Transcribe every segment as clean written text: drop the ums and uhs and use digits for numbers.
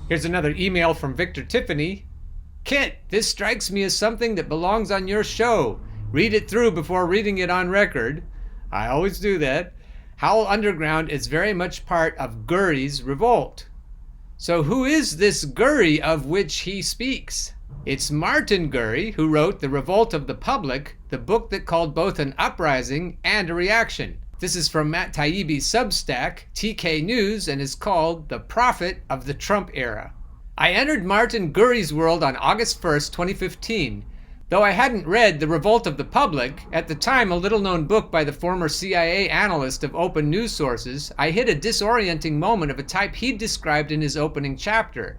Here's another email from Victor Tiffany. Kit, this strikes me as something that belongs on your show. Read it through before reading it on record. I always do that. Howell Underground is very much part of Gurri's revolt. So who is this Gurri of which he speaks? It's Martin Gurri, who wrote The Revolt of the Public, the book that called both an uprising and a reaction. This is from Matt Taibbi's Substack, TK News, and is called The Prophet of the Trump Era. I entered Martin Gurri's world on August 1st, 2015. Though I hadn't read The Revolt of the Public, at the time a little-known book by the former CIA analyst of open news sources, I hit a disorienting moment of a type he'd described in his opening chapter.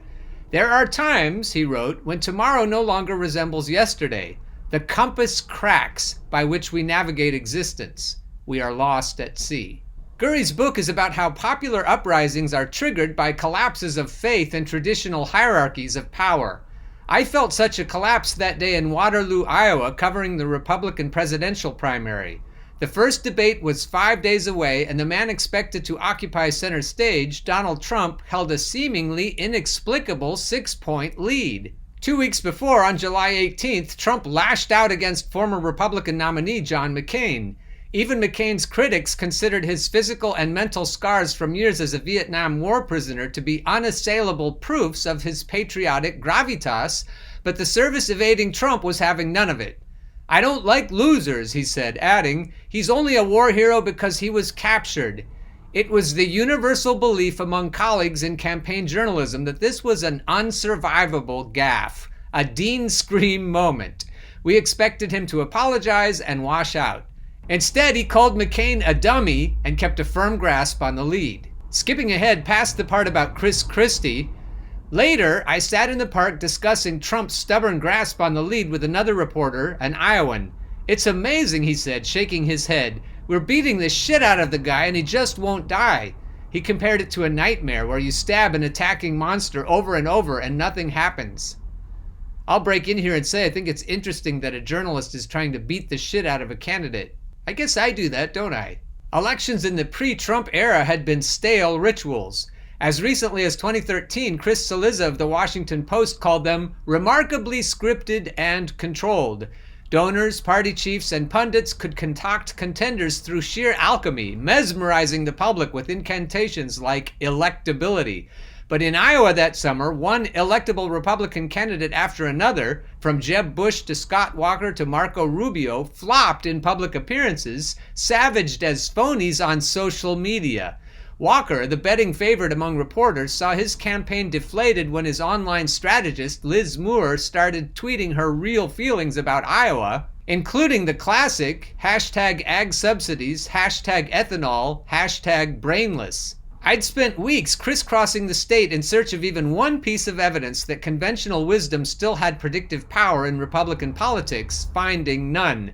There are times, he wrote, when tomorrow no longer resembles yesterday. The compass cracks by which we navigate existence. We are lost at sea. Gurri's book is about how popular uprisings are triggered by collapses of faith and traditional hierarchies of power. I felt such a collapse that day in Waterloo, Iowa, covering the Republican presidential primary. The first debate was 5 days away, and the man expected to occupy center stage, Donald Trump, held a seemingly inexplicable 6-point lead. 2 weeks before, on July 18th, Trump lashed out against former Republican nominee John McCain. Even McCain's critics considered his physical and mental scars from years as a Vietnam War prisoner to be unassailable proofs of his patriotic gravitas, but the service-evading Trump was having none of it. I don't like losers, he said, adding, he's only a war hero because he was captured. It was the universal belief among colleagues in campaign journalism that this was an unsurvivable gaffe, a Dean Scream moment. We expected him to apologize and wash out. Instead, he called McCain a dummy and kept a firm grasp on the lead. Skipping ahead past the part about Chris Christie, later I sat in the park discussing Trump's stubborn grasp on the lead with another reporter, an Iowan. It's amazing, he said, shaking his head. We're beating the shit out of the guy and he just won't die. He compared it to a nightmare where you stab an attacking monster over and over and nothing happens. I'll break in here and say I think it's interesting that a journalist is trying to beat the shit out of a candidate. I guess I do that, don't I? Elections in the pre-Trump era had been stale rituals. As recently as 2013, Chris Cillizza of the Washington Post called them remarkably scripted and controlled. Donors, party chiefs, and pundits could concoct contenders through sheer alchemy, mesmerizing the public with incantations like electability. But in Iowa that summer, one electable Republican candidate after another, from Jeb Bush to Scott Walker to Marco Rubio, flopped in public appearances, savaged as phonies on social media. Walker, the betting favorite among reporters, saw his campaign deflated when his online strategist, Liz Moore, started tweeting her real feelings about Iowa, including the classic #AgSubsidies, #ethanol, #brainless. I'd spent weeks crisscrossing the state in search of even one piece of evidence that conventional wisdom still had predictive power in Republican politics, finding none.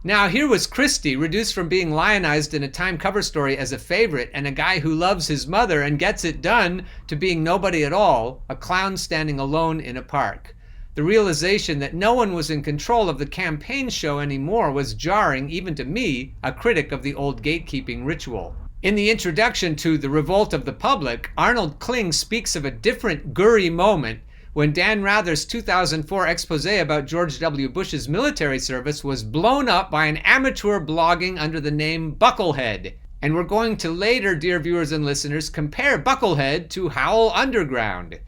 Now here was Christie, reduced from being lionized in a Time cover story as a favorite and a guy who loves his mother and gets it done, to being nobody at all, a clown standing alone in a park. The realization that no one was in control of the campaign show anymore was jarring even to me, a critic of the old gatekeeping ritual. In the introduction to The Revolt of the Public, Arnold Kling speaks of a different Gurri moment when Dan Rather's 2004 expose about George W. Bush's military service was blown up by an amateur blogging under the name Bucklehead. And we're going to later, dear viewers and listeners, compare Bucklehead to Howell Underground.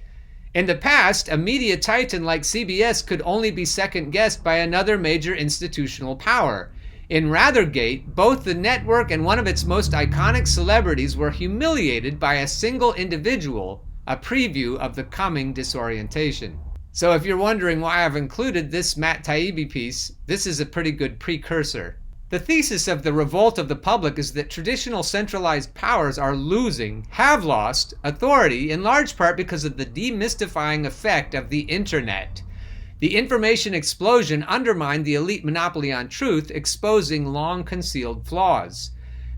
In the past, a media titan like CBS could only be second-guessed by another major institutional power. In Rathergate, both the network and one of its most iconic celebrities were humiliated by a single individual, a preview of the coming disorientation. So if you're wondering why I've included this Matt Taibbi piece, this is a pretty good precursor. The thesis of The Revolt of the Public is that traditional centralized powers are losing, have lost, authority in large part because of the demystifying effect of the internet. The information explosion undermined the elite monopoly on truth, exposing long-concealed flaws.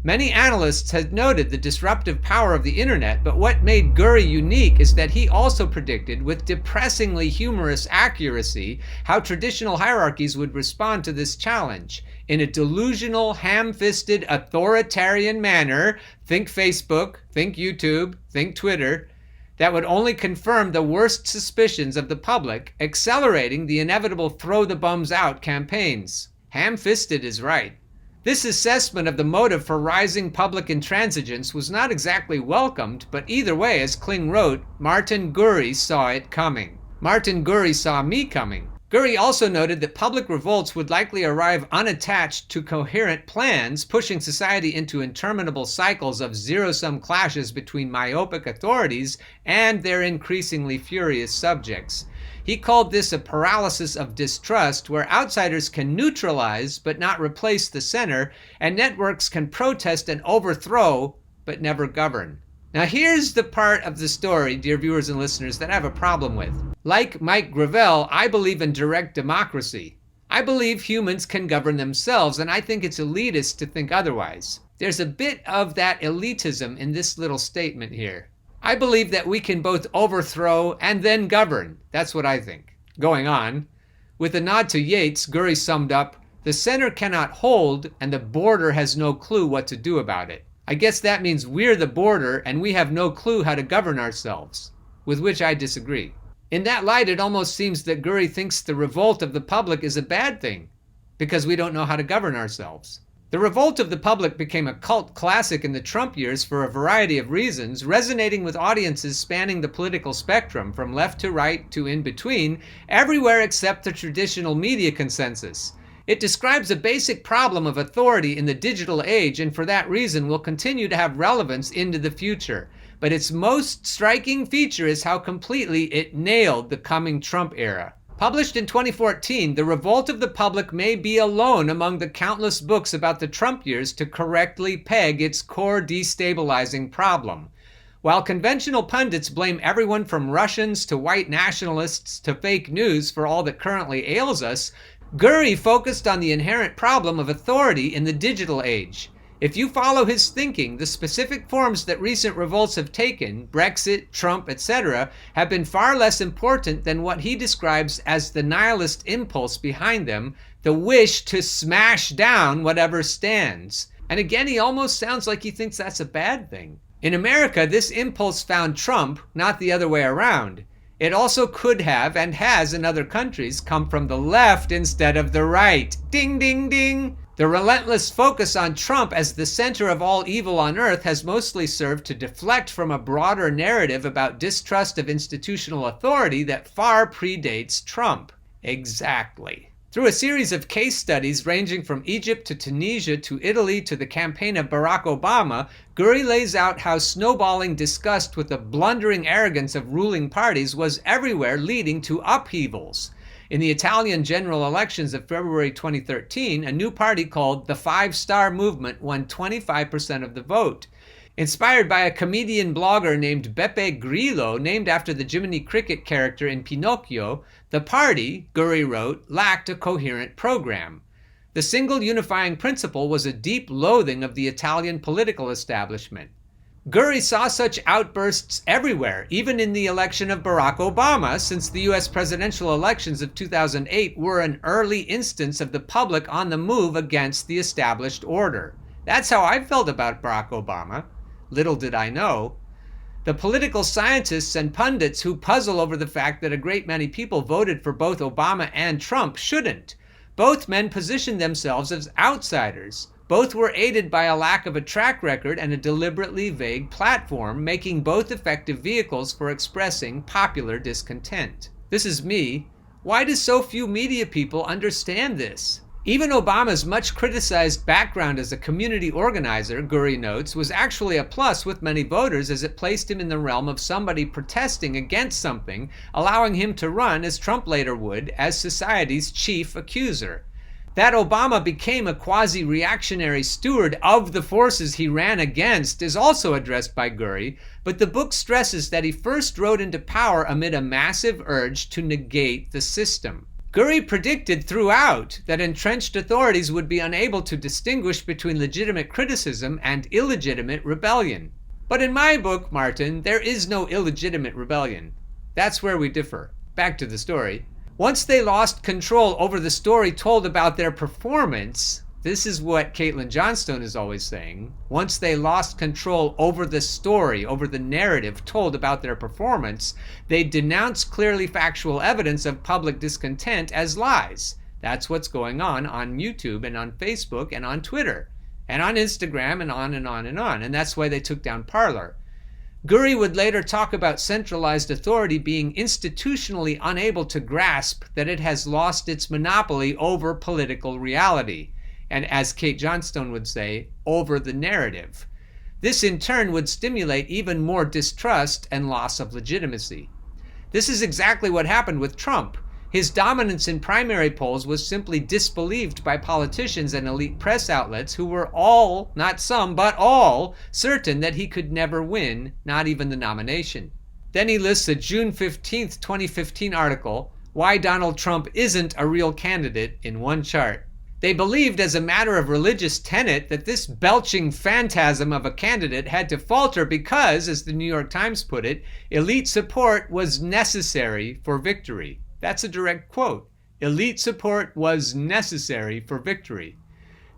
Many analysts had noted the disruptive power of the internet, but what made Gurri unique is that he also predicted, with depressingly humorous accuracy, how traditional hierarchies would respond to this challenge. In a delusional, ham-fisted, authoritarian manner, think Facebook, think YouTube, think Twitter, that would only confirm the worst suspicions of the public, accelerating the inevitable throw the bums out campaigns. Ham-fisted is right. This assessment of the motive for rising public intransigence was not exactly welcomed, but either way, as Kling wrote, Martin Gurri saw it coming. Martin Gurri saw me coming. Gurri also noted that public revolts would likely arrive unattached to coherent plans, pushing society into interminable cycles of zero-sum clashes between myopic authorities and their increasingly furious subjects. He called this a paralysis of distrust, where outsiders can neutralize but not replace the center, and networks can protest and overthrow but never govern. Now here's the part of the story, dear viewers and listeners, that I have a problem with. Like Mike Gravel, I believe in direct democracy. I believe humans can govern themselves, and I think it's elitist to think otherwise. There's a bit of that elitism in this little statement here. I believe that we can both overthrow and then govern. That's what I think. Going on, with a nod to Yeats, Gurri summed up, "The center cannot hold, and the border has no clue what to do about it. I guess that means we're the border and we have no clue how to govern ourselves," with which I disagree. In that light, it almost seems that Gurri thinks the revolt of the public is a bad thing, because we don't know how to govern ourselves. The revolt of the public became a cult classic in the Trump years for a variety of reasons, resonating with audiences spanning the political spectrum, from left to right to in between, everywhere except the traditional media consensus. It describes a basic problem of authority in the digital age, and for that reason will continue to have relevance into the future. But its most striking feature is how completely it nailed the coming Trump era. Published in 2014, The Revolt of the Public may be alone among the countless books about the Trump years to correctly peg its core destabilizing problem. While conventional pundits blame everyone from Russians to white nationalists to fake news for all that currently ails us, Gurri focused on the inherent problem of authority in the digital age. If you follow his thinking, the specific forms that recent revolts have taken, Brexit, Trump, etc., have been far less important than what he describes as the nihilist impulse behind them, the wish to smash down whatever stands. And again, he almost sounds like he thinks that's a bad thing. In America, this impulse found Trump, not the other way around. It also could have, and has in other countries, come from the left instead of the right. Ding, ding, ding. The relentless focus on Trump as the center of all evil on earth has mostly served to deflect from a broader narrative about distrust of institutional authority that far predates Trump. Exactly. Through a series of case studies ranging from Egypt to Tunisia to Italy to the campaign of Barack Obama, Gurri lays out how snowballing disgust with the blundering arrogance of ruling parties was everywhere, leading to upheavals. In the Italian general elections of February 2013, a new party called the Five Star Movement won 25% of the vote. Inspired by a comedian blogger named Beppe Grillo, named after the Jiminy Cricket character in Pinocchio, the party, Gurri wrote, lacked a coherent program. The single unifying principle was a deep loathing of the Italian political establishment. Gurri saw such outbursts everywhere, even in the election of Barack Obama, since the US presidential elections of 2008 were an early instance of the public on the move against the established order. That's how I felt about Barack Obama. Little did I know. The political scientists and pundits who puzzle over the fact that a great many people voted for both Obama and Trump shouldn't. Both men positioned themselves as outsiders. Both were aided by a lack of a track record and a deliberately vague platform, making both effective vehicles for expressing popular discontent. This is me. Why do so few media people understand this? Even Obama's much criticized background as a community organizer, Gurri notes, was actually a plus with many voters, as it placed him in the realm of somebody protesting against something, allowing him to run, as Trump later would, as society's chief accuser. That Obama became a quasi-reactionary steward of the forces he ran against is also addressed by Gurri, but the book stresses that he first rode into power amid a massive urge to negate the system. Gurri predicted throughout that entrenched authorities would be unable to distinguish between legitimate criticism and illegitimate rebellion. But in my book, Martin, there is no illegitimate rebellion. That's where we differ. Back to the story. Once they lost control over the story told about their performance, this is what Caitlin Johnstone is always saying, once they lost control over the story, over the narrative told about their performance, they denounce clearly factual evidence of public discontent as lies. That's what's going on YouTube and on Facebook and on Twitter and on Instagram and on and on and on. And that's why they took down Parler. Gurri would later talk about centralized authority being institutionally unable to grasp that it has lost its monopoly over political reality, and as Kate Johnstone would say, over the narrative. This in turn would stimulate even more distrust and loss of legitimacy. This is exactly what happened with Trump. His dominance in primary polls was simply disbelieved by politicians and elite press outlets who were all, not some, but all, certain that he could never win, not even the nomination. Then he lists a June 15th, 2015 article, Why Donald Trump Isn't a Real Candidate, in one chart. They believed as a matter of religious tenet that this belching phantasm of a candidate had to falter because, as the New York Times put it, elite support was necessary for victory. That's a direct quote. Elite support was necessary for victory.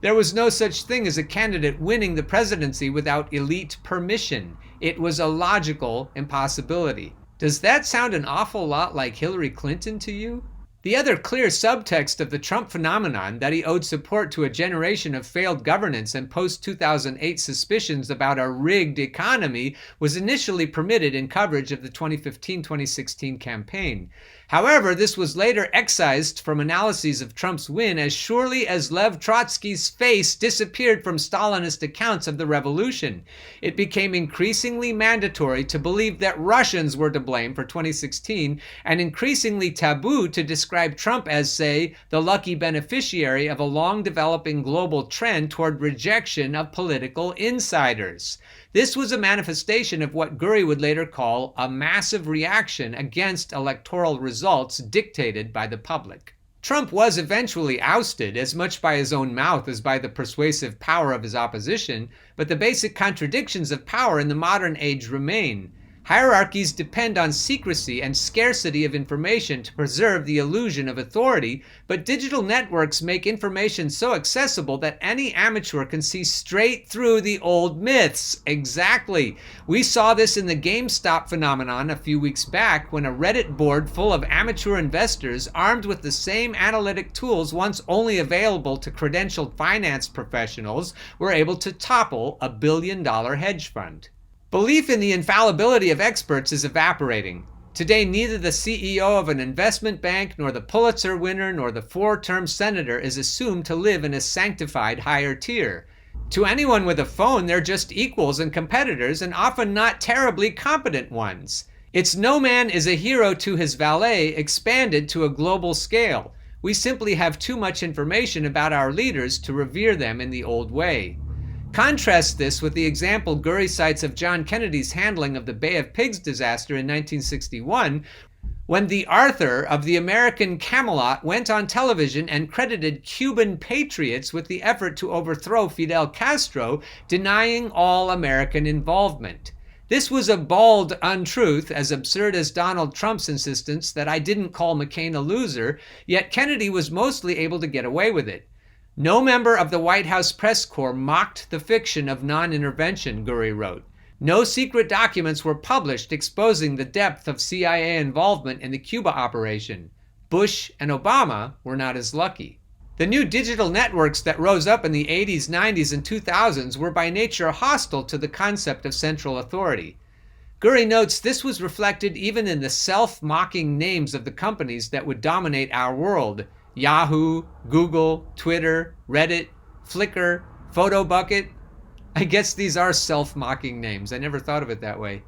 There was no such thing as a candidate winning the presidency without elite permission. It was a logical impossibility. Does that sound an awful lot like Hillary Clinton to you? The other clear subtext of the Trump phenomenon, that he owed support to a generation of failed governance and post-2008 suspicions about a rigged economy, was initially permitted in coverage of the 2015-2016 campaign. However, this was later excised from analyses of Trump's win as surely as Lev Trotsky's face disappeared from Stalinist accounts of the revolution. It became increasingly mandatory to believe that Russians were to blame for 2016 and increasingly taboo to describe Trump as, say, the lucky beneficiary of a long-developing global trend toward rejection of political insiders. This was a manifestation of what Gurri would later call a massive reaction against electoral results dictated by the public. Trump was eventually ousted, as much by his own mouth as by the persuasive power of his opposition, but the basic contradictions of power in the modern age remain. Hierarchies depend on secrecy and scarcity of information to preserve the illusion of authority, but digital networks make information so accessible that any amateur can see straight through the old myths. Exactly. We saw this in the GameStop phenomenon a few weeks back when a Reddit board full of amateur investors armed with the same analytic tools once only available to credentialed finance professionals were able to topple a billion-dollar hedge fund. Belief in the infallibility of experts is evaporating. Today, neither the CEO of an investment bank, nor the Pulitzer winner, nor the four-term senator is assumed to live in a sanctified higher tier. To anyone with a phone, they're just equals and competitors, and often not terribly competent ones. It's no man is a hero to his valet expanded to a global scale. We simply have too much information about our leaders to revere them in the old way. Contrast this with the example Gurri cites of John Kennedy's handling of the Bay of Pigs disaster in 1961, when the Arthur of the American Camelot went on television and credited Cuban patriots with the effort to overthrow Fidel Castro, denying all American involvement. This was a bald untruth, as absurd as Donald Trump's insistence that I didn't call McCain a loser, yet Kennedy was mostly able to get away with it. No member of the White House press corps mocked the fiction of non-intervention, Gurri wrote. No secret documents were published exposing the depth of CIA involvement in the Cuba operation. Bush and Obama were not as lucky. The new digital networks that rose up in the 80s, 90s, and 2000s were by nature hostile to the concept of central authority. Gurri notes this was reflected even in the self-mocking names of the companies that would dominate our world. Yahoo, Google, Twitter, Reddit, Flickr, PhotoBucket. I guess these are self-mocking names. I never thought of it that way.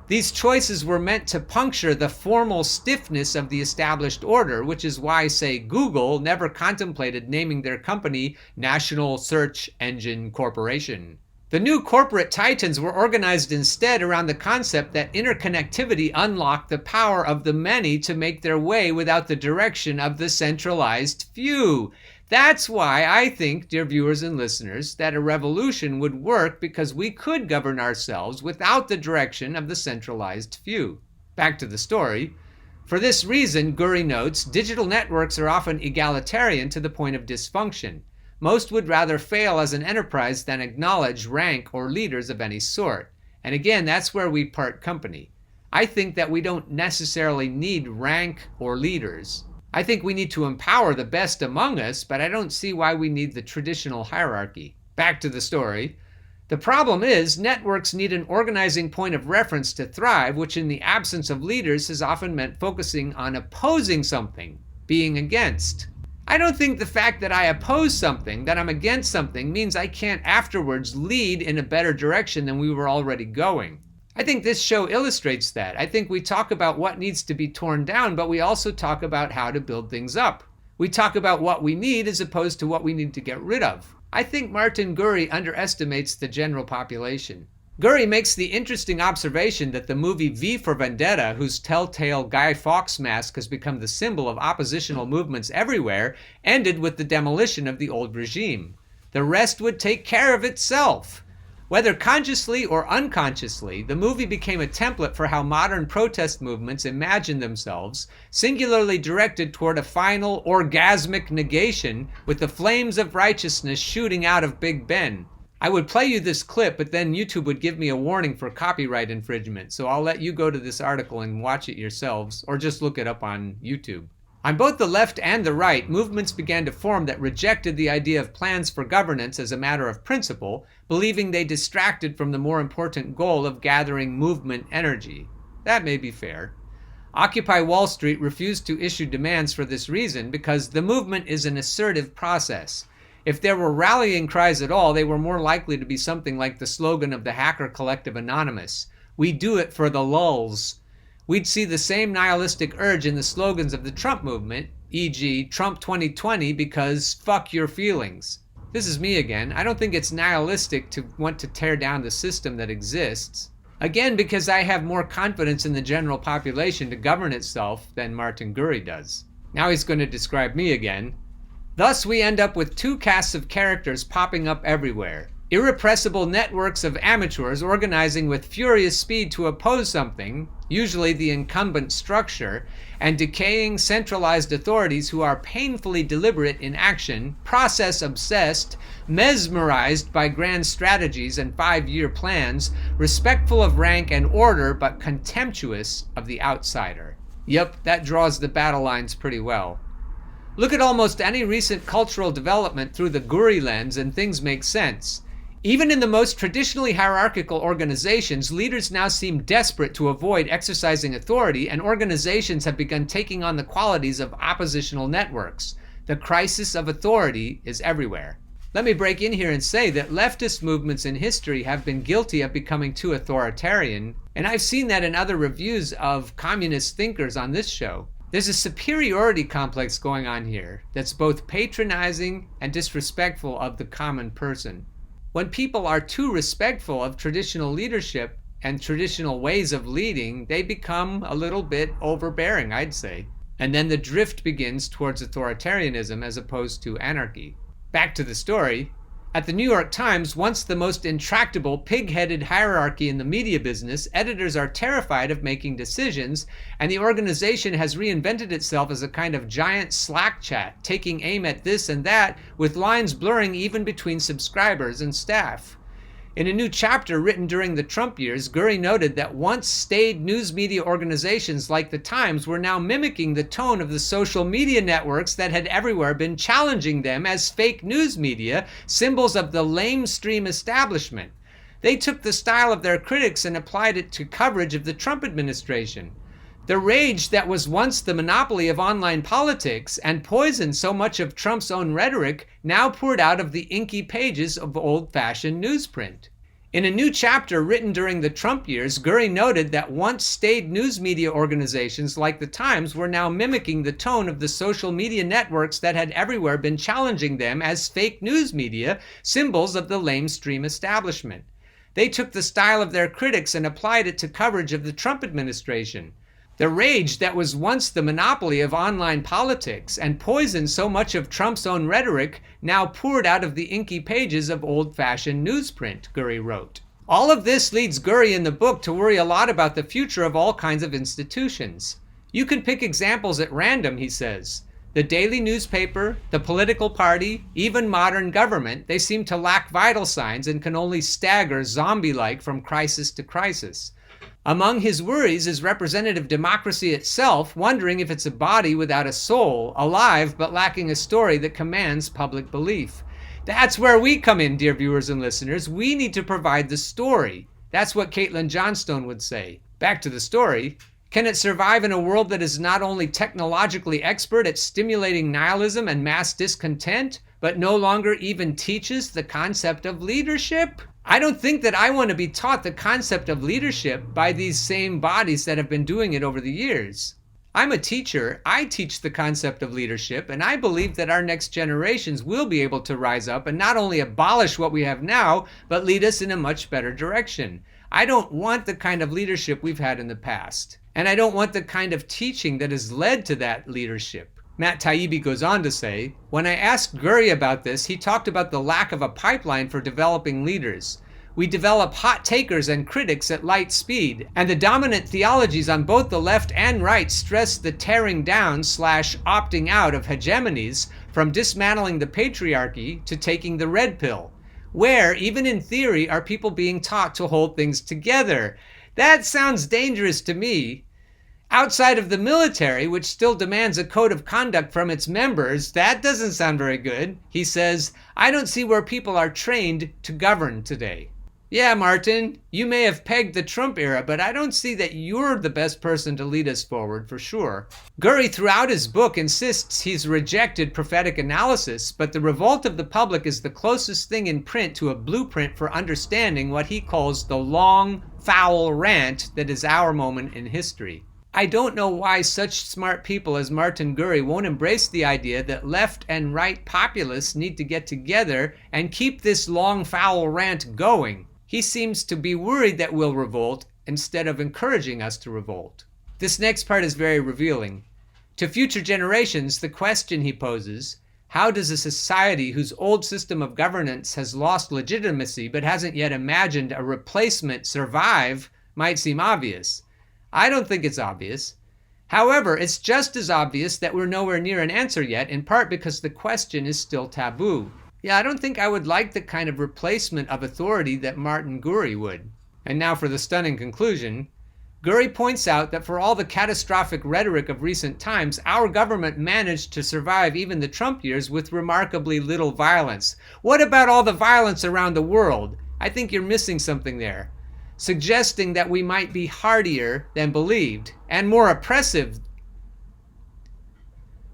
These choices were meant to puncture the formal stiffness of the established order, which is why, say, Google never contemplated naming their company National Search Engine Corporation. The new corporate titans were organized instead around the concept that interconnectivity unlocked the power of the many to make their way without the direction of the centralized few. That's why I think, dear viewers and listeners, that a revolution would work because we could govern ourselves without the direction of the centralized few. Back to the story. For this reason, Gurri notes, digital networks are often egalitarian to the point of dysfunction. Most would rather fail as an enterprise than acknowledge rank or leaders of any sort. And again, that's where we part company. I think that we don't necessarily need rank or leaders. I think we need to empower the best among us, but I don't see why we need the traditional hierarchy. Back to the story. The problem is, networks need an organizing point of reference to thrive, which in the absence of leaders has often meant focusing on opposing something, being against. I don't think the fact that I oppose something, that I'm against something, means I can't afterwards lead in a better direction than we were already going. I think this show illustrates that. I think we talk about what needs to be torn down, but we also talk about how to build things up. We talk about what we need as opposed to what we need to get rid of. I think Martin Gurri underestimates the general population. Gurri makes the interesting observation that the movie V for Vendetta, whose telltale Guy Fawkes mask has become the symbol of oppositional movements everywhere, ended with the demolition of the old regime. The rest would take care of itself. Whether consciously or unconsciously, the movie became a template for how modern protest movements imagine themselves, singularly directed toward a final orgasmic negation with the flames of righteousness shooting out of Big Ben. I would play you this clip, but then YouTube would give me a warning for copyright infringement, so I'll let you go to this article and watch it yourselves, or just look it up on YouTube. On both the left and the right, movements began to form that rejected the idea of plans for governance as a matter of principle, believing they distracted from the more important goal of gathering movement energy. That may be fair. Occupy Wall Street refused to issue demands for this reason because the movement is an assertive process. If there were rallying cries at all, they were more likely to be something like the slogan of the hacker collective Anonymous, "We do it for the lulz." We'd see the same nihilistic urge in the slogans of the Trump movement, e.g. Trump 2020 because fuck your feelings. This is me again. I don't think it's nihilistic to want to tear down the system that exists. Again, because I have more confidence in the general population to govern itself than Martin Gurri does. Now he's going to describe me again. Thus we end up with two casts of characters popping up everywhere. Irrepressible networks of amateurs organizing with furious speed to oppose something, usually the incumbent structure, and decaying centralized authorities who are painfully deliberate in action, process-obsessed, mesmerized by grand strategies and 5-year plans, respectful of rank and order but contemptuous of the outsider. Yep, that draws the battle lines pretty well. Look at almost any recent cultural development through the Gurri lens and things make sense. Even in the most traditionally hierarchical organizations, leaders now seem desperate to avoid exercising authority, and organizations have begun taking on the qualities of oppositional networks. The crisis of authority is everywhere. Let me break in here and say that leftist movements in history have been guilty of becoming too authoritarian, and I've seen that in other reviews of communist thinkers on this show. There's a superiority complex going on here that's both patronizing and disrespectful of the common person. When people are too respectful of traditional leadership and traditional ways of leading, they become a little bit overbearing, I'd say. And then the drift begins towards authoritarianism as opposed to anarchy. Back to the story. At the New York Times, once the most intractable, pig-headed hierarchy in the media business, editors are terrified of making decisions, and the organization has reinvented itself as a kind of giant Slack chat, taking aim at this and that, with lines blurring even between subscribers and staff. In a new chapter written during the Trump years, Gurri noted that once staid news media organizations like the Times were now mimicking the tone of the social media networks that had everywhere been challenging them as fake news media, symbols of the lamestream establishment. They took the style of their critics and applied it to coverage of the Trump administration. The rage that was once the monopoly of online politics and poisoned so much of Trump's own rhetoric now poured out of the inky pages of old-fashioned newsprint. In a new chapter written during the Trump years, Gurri noted that once staid news media organizations like the Times were now mimicking the tone of the social media networks that had everywhere been challenging them as fake news media, symbols of the lamestream establishment. They took the style of their critics and applied it to coverage of the Trump administration. The rage that was once the monopoly of online politics and poisoned so much of Trump's own rhetoric now poured out of the inky pages of old-fashioned newsprint, Gurri wrote. All of this leads Gurri in the book to worry a lot about the future of all kinds of institutions. You can pick examples at random, he says. The daily newspaper, the political party, even modern government, they seem to lack vital signs and can only stagger zombie-like from crisis to crisis. Among his worries is representative democracy itself, wondering if it's a body without a soul, alive but lacking a story that commands public belief. That's where we come in, dear viewers and listeners. We need to provide the story. That's what Caitlin Johnstone would say. Back to the story. Can it survive in a world that is not only technologically expert at stimulating nihilism and mass discontent, but no longer even teaches the concept of leadership? I don't think that I want to be taught the concept of leadership by these same bodies that have been doing it over the years. I'm a teacher. I teach the concept of leadership, and I believe that our next generations will be able to rise up and not only abolish what we have now, but lead us in a much better direction. I don't want the kind of leadership we've had in the past, and I don't want the kind of teaching that has led to that leadership. Matt Taibbi goes on to say, when I asked Gurri about this, he talked about the lack of a pipeline for developing leaders. We develop hot takers and critics at light speed, and the dominant theologies on both the left and right stress the tearing down / opting out of hegemonies, from dismantling the patriarchy to taking the red pill. Where, even in theory, are people being taught to hold things together? That sounds dangerous to me. Outside of the military, which still demands a code of conduct from its members, that doesn't sound very good. He says, I don't see where people are trained to govern today. Yeah, Martin, you may have pegged the Trump era, but I don't see that you're the best person to lead us forward, for sure. Gurri, throughout his book, insists he's rejected prophetic analysis, but The Revolt of the Public is the closest thing in print to a blueprint for understanding what he calls the long, foul rant that is our moment in history. I don't know why such smart people as Martin Gurri won't embrace the idea that left and right populists need to get together and keep this long, foul rant going. He seems to be worried that we'll revolt instead of encouraging us to revolt. This next part is very revealing. To future generations, the question he poses, how does a society whose old system of governance has lost legitimacy but hasn't yet imagined a replacement survive, might seem obvious. I don't think it's obvious. However, it's just as obvious that we're nowhere near an answer yet, in part because the question is still taboo. Yeah, I don't think I would like the kind of replacement of authority that Martin Gurri would. And now for the stunning conclusion. Gurri points out that for all the catastrophic rhetoric of recent times, our government managed to survive even the Trump years with remarkably little violence. What about all the violence around the world? I think you're missing something there. Suggesting that we might be hardier than believed and more oppressive.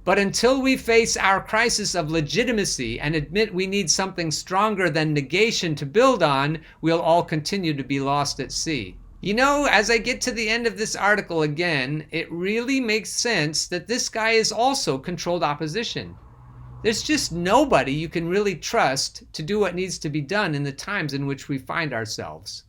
But until we face our crisis of legitimacy and admit we need something stronger than negation to build on, we'll all continue to be lost at sea. You know, as I get to the end of this article again, it really makes sense that this guy is also controlled opposition. There's just nobody you can really trust to do what needs to be done in the times in which we find ourselves.